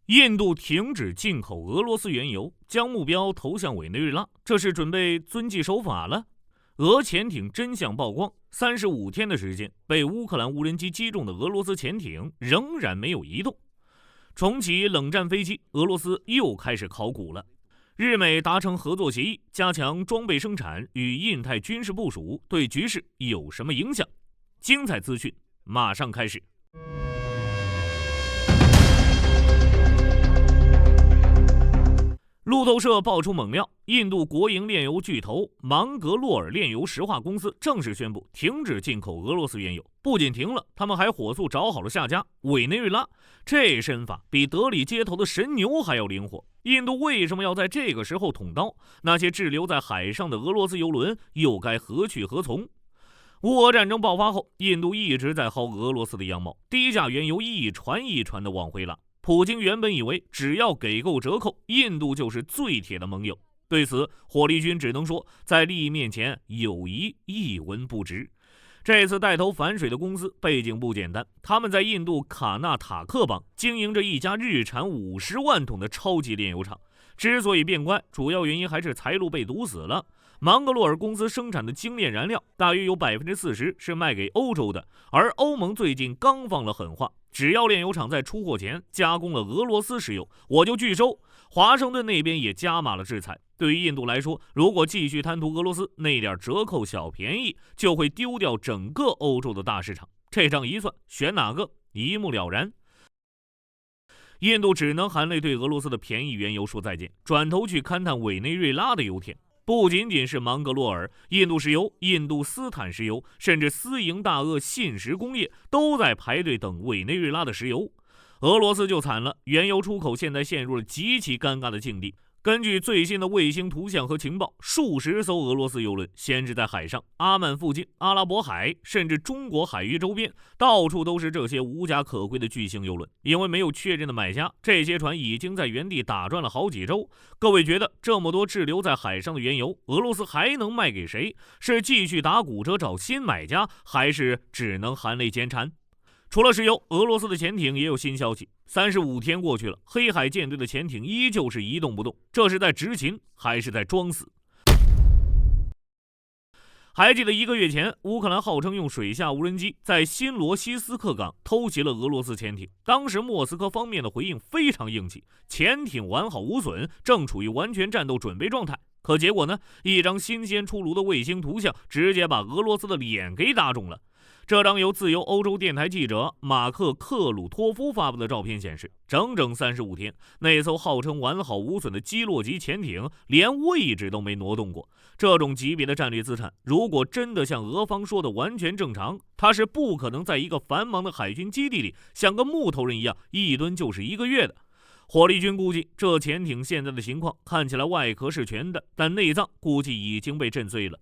印度停止进口俄罗斯原油，将目标投向委内瑞拉，这是准备遵纪守法了？俄潜艇真相曝光，35天的时间，被乌克兰无人机击中的俄罗斯潜艇仍然没有移动。重启冷战飞机，俄罗斯又开始考古了。日美达成合作协议，加强装备生产与印太军事部署，对局势有什么影响？精彩资讯马上开始。路透社爆出猛料，印度国营炼油巨头芒格洛尔炼油石化公司正式宣布停止进口俄罗斯原油。不仅停了，他们还火速找好了下家委内瑞拉。这身法比德里街头的神牛还要灵活。印度为什么要在这个时候捅刀？那些滞留在海上的俄罗斯油轮又该何去何从？乌俄战争爆发后，印度一直在薅俄罗斯的羊毛，低价原油一船一船的往回拉。普京原本以为只要给够折扣，印度就是最铁的盟友。对此，火力军只能说，在利益面前，友谊一文不值。这次带头反水的公司背景不简单，他们在印度卡纳塔克邦经营着一家日产50万桶的超级炼油厂。之所以变乖，主要原因还是财路被堵死了。芒格洛尔公司生产的精炼燃料大约有 40% 是卖给欧洲的，而欧盟最近刚放了狠话，只要炼油厂在出货前加工了俄罗斯石油，我就拒收。华盛顿那边也加码了制裁。对于印度来说，如果继续贪图俄罗斯那点折扣小便宜，就会丢掉整个欧洲的大市场。这账一算，选哪个一目了然。印度只能含泪对俄罗斯的便宜原油说再见，转头去勘探委内瑞拉的油田。不仅仅是芒格洛尔、印度石油、印度斯坦石油，甚至私营大鳄信实工业都在排队等委内瑞拉的石油。俄罗斯就惨了，原油出口现在陷入了极其尴尬的境地。根据最新的卫星图像和情报，数十艘俄罗斯油轮闲置在海上，阿曼附近、阿拉伯海，甚至中国海域周边，到处都是这些无家可归的巨型油轮。因为没有确认的买家，这些船已经在原地打转了好几周。各位觉得这么多滞留在海上的原油，俄罗斯还能卖给谁？是继续打骨折找新买家，还是只能含泪减产？除了石油，俄罗斯的潜艇也有新消息。35天过去了，黑海舰队的潜艇依旧是一动不动，这是在执勤还是在装死？还记得1个月前，乌克兰号称用水下无人机在新罗西斯克港偷袭了俄罗斯潜艇，当时莫斯科方面的回应非常硬气，潜艇完好无损，正处于完全战斗准备状态。可结果呢？一张新鲜出炉的卫星图像直接把俄罗斯的脸给打肿了。这张由自由欧洲电台记者马克·克鲁托夫发布的照片显示，整整35天，那艘号称完好无损的基洛级潜艇连位置都没挪动过。这种级别的战略资产，如果真的像俄方说的完全正常，它是不可能在一个繁忙的海军基地里像个木头人一样一蹲就是1个月的。火力军估计，这潜艇现在的情况看起来外壳是全的，但内脏估计已经被震碎了。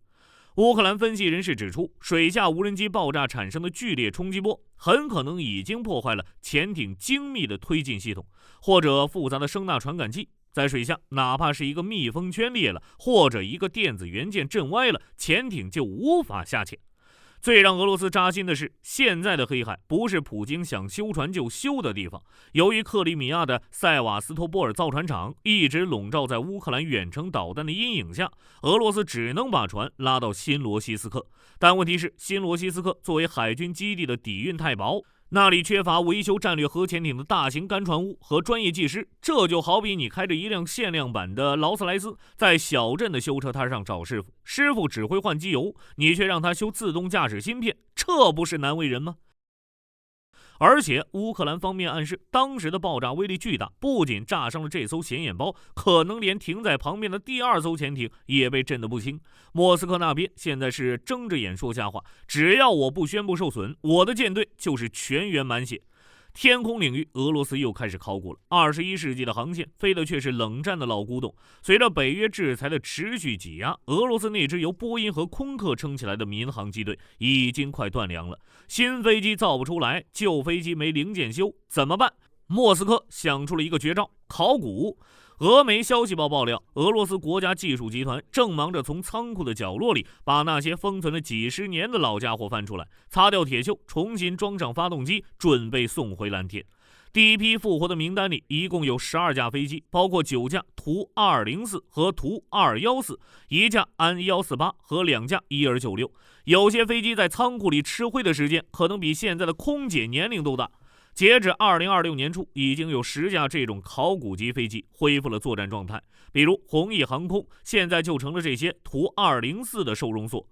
乌克兰分析人士指出，水下无人机爆炸产生的剧烈冲击波很可能已经破坏了潜艇精密的推进系统，或者复杂的声呐传感器。在水下，哪怕是一个密封圈裂了，或者一个电子元件震歪了，潜艇就无法下潜。最让俄罗斯扎心的是，现在的黑海不是普京想修船就修的地方。由于克里米亚的塞瓦斯托波尔造船厂一直笼罩在乌克兰远程导弹的阴影下，俄罗斯只能把船拉到新罗西斯克。但问题是，新罗西斯克作为海军基地的底蕴太薄，那里缺乏维修战略核潜艇的大型干船坞和专业技师。这就好比你开着一辆限量版的劳斯莱斯，在小镇的修车摊上找师傅，师傅只会换机油，你却让他修自动驾驶芯片，这不是难为人吗？而且乌克兰方面暗示，当时的爆炸威力巨大，不仅炸伤了这艘显眼包，可能连停在旁边的第2艘潜艇也被震得不轻。莫斯科那边现在是睁着眼说瞎话，只要我不宣布受损，我的舰队就是全员满血。天空领域，俄罗斯又开始考古了。21世纪的航线飞的却是冷战的老古董。随着北约制裁的持续挤压，俄罗斯那支由波音和空客撑起来的民航机队已经快断粮了。新飞机造不出来，旧飞机没零件修，怎么办？莫斯科想出了一个绝招：考古。俄媒消息报爆料，俄罗斯国家技术集团正忙着从仓库的角落里把那些封存了几十年的老家伙翻出来，擦掉铁锈，重新装上发动机，准备送回蓝天。第一批复活的名单里一共有12架飞机，包括9架图2204和图2214，一架安148和2架1296。有些飞机在仓库里吃灰的时间可能比现在的空姐年龄都大。截止2026年初，已经有10架这种考古级飞机恢复了作战状态，比如弘毅航空现在就成了这些图204的收容所。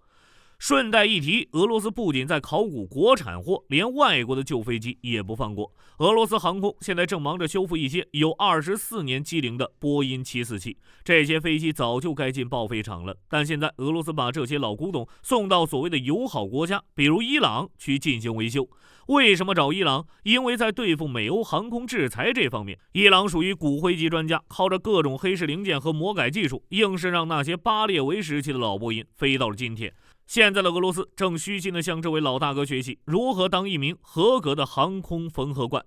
顺带一提，俄罗斯不仅在考古国产货，连外国的旧飞机也不放过。俄罗斯航空现在正忙着修复一些有24年机龄的波音747，这些飞机早就该进报废厂了，但现在俄罗斯把这些老古董送到所谓的友好国家，比如伊朗去进行维修。为什么找伊朗？因为在对付美欧航空制裁这方面，伊朗属于骨灰级专家，靠着各种黑市零件和魔改技术，硬是让那些巴列维时期的老波音飞到了今天。现在的俄罗斯正虚心地向这位老大哥学习如何当一名合格的航空缝合官。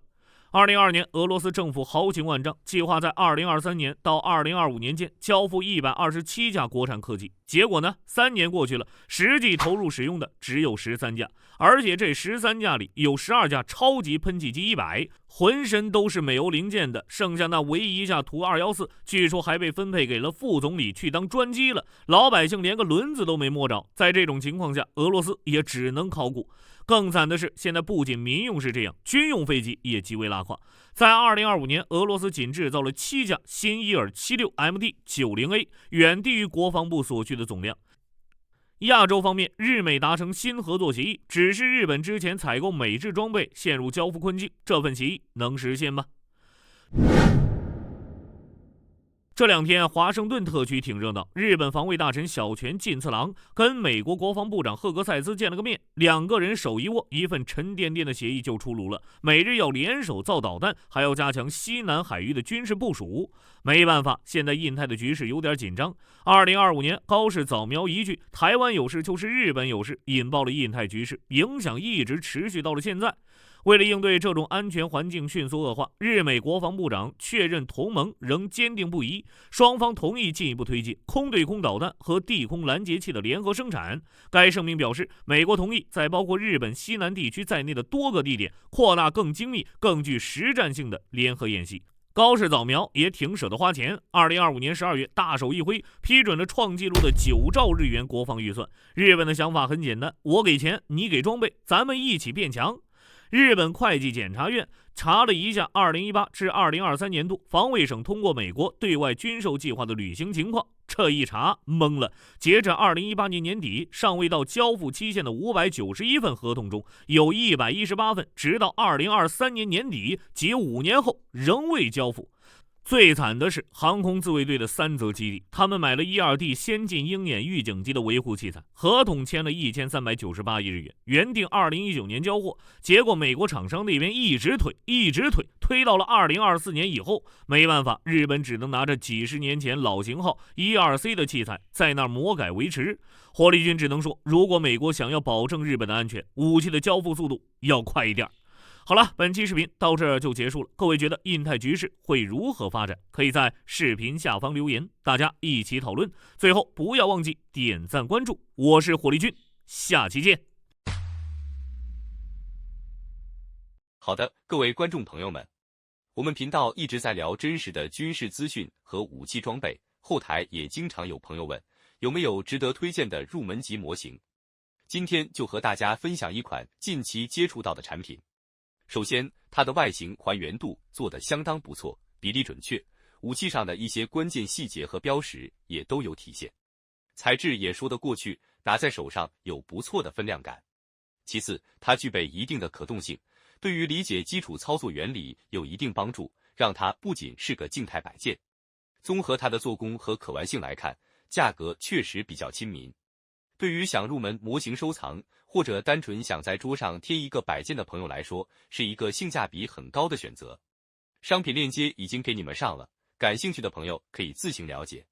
2022年，俄罗斯政府豪情万丈，计划在2023年到2025年间交付127架国产客机。结果呢，3年过去了，实际投入使用的只有13架，而且这13架里有12架超级喷气机100，浑身都是美欧零件的，剩下那唯一一架图214，据说还被分配给了副总理去当专机了，老百姓连个轮子都没摸着。在这种情况下，俄罗斯也只能考古。更惨的是，现在不仅民用是这样，军用飞机也极为拉胯。在2025年，俄罗斯仅制造了7架新伊尔76 MD-90A， 远低于国防部所需的总量。亚洲方面，日美达成新合作协议，只是日本之前采购美制装备陷入交付困境，这份协议能实现吗？这2天，华盛顿特区挺热闹。日本防卫大臣小泉进次郎跟美国国防部长赫格塞斯见了个面，2个人手一握，一份沉甸甸的协议就出炉了。美日要联手造导弹，还要加强西南海域的军事部署。没办法，现在印太的局势有点紧张。2025年高市早苗一句“台湾有事就是日本有事”，引爆了印太局势，影响一直持续到了现在。为了应对这种安全环境迅速恶化，日美国防部长确认同盟仍坚定不移，双方同意进一步推进空对空导弹和地空拦截器的联合生产。该声明表示，美国同意在包括日本西南地区在内的多个地点扩大更精密、更具实战性的联合演习。高市早苗也挺舍得花钱，2025年12月大手一挥，批准了创纪录的9兆日元国防预算。日本的想法很简单，我给钱，你给装备，咱们一起变强。日本会计检察院查了一下2018至2023年度防卫省通过美国对外军售计划的履行情况，这一查懵了。截至2018年年底，尚未到交付期限的591份合同中，有118份直到2023年年底，即5年后仍未交付。最惨的是航空自卫队的3则基地，他们买了1、2D 先进鹰眼预警机的维护器材，合同签了1398亿日元，原定2019年交货，结果美国厂商那边一直推到了2024年以后。没办法，日本只能拿着几十年前老型号 12C 的器材在那儿魔改维持。火力军只能说，如果美国想要保证日本的安全，武器的交付速度要快一点。好了，本期视频到这儿就结束了。各位觉得印太局势会如何发展？可以在视频下方留言，大家一起讨论。最后不要忘记点赞关注，我是火力军，下期见。好的，各位观众朋友们，我们频道一直在聊真实的军事资讯和武器装备，后台也经常有朋友问，有没有值得推荐的入门级模型？今天就和大家分享一款近期接触到的产品。首先，它的外形还原度做得相当不错，比例准确，武器上的一些关键细节和标识也都有体现，材质也说得过去，拿在手上有不错的分量感。其次，它具备一定的可动性，对于理解基础操作原理有一定帮助，让它不仅是个静态摆件。综合它的做工和可玩性来看，价格确实比较亲民。对于想入门模型收藏，或者单纯想在桌上贴一个摆件的朋友来说，是一个性价比很高的选择。商品链接已经给你们上了，感兴趣的朋友可以自行了解。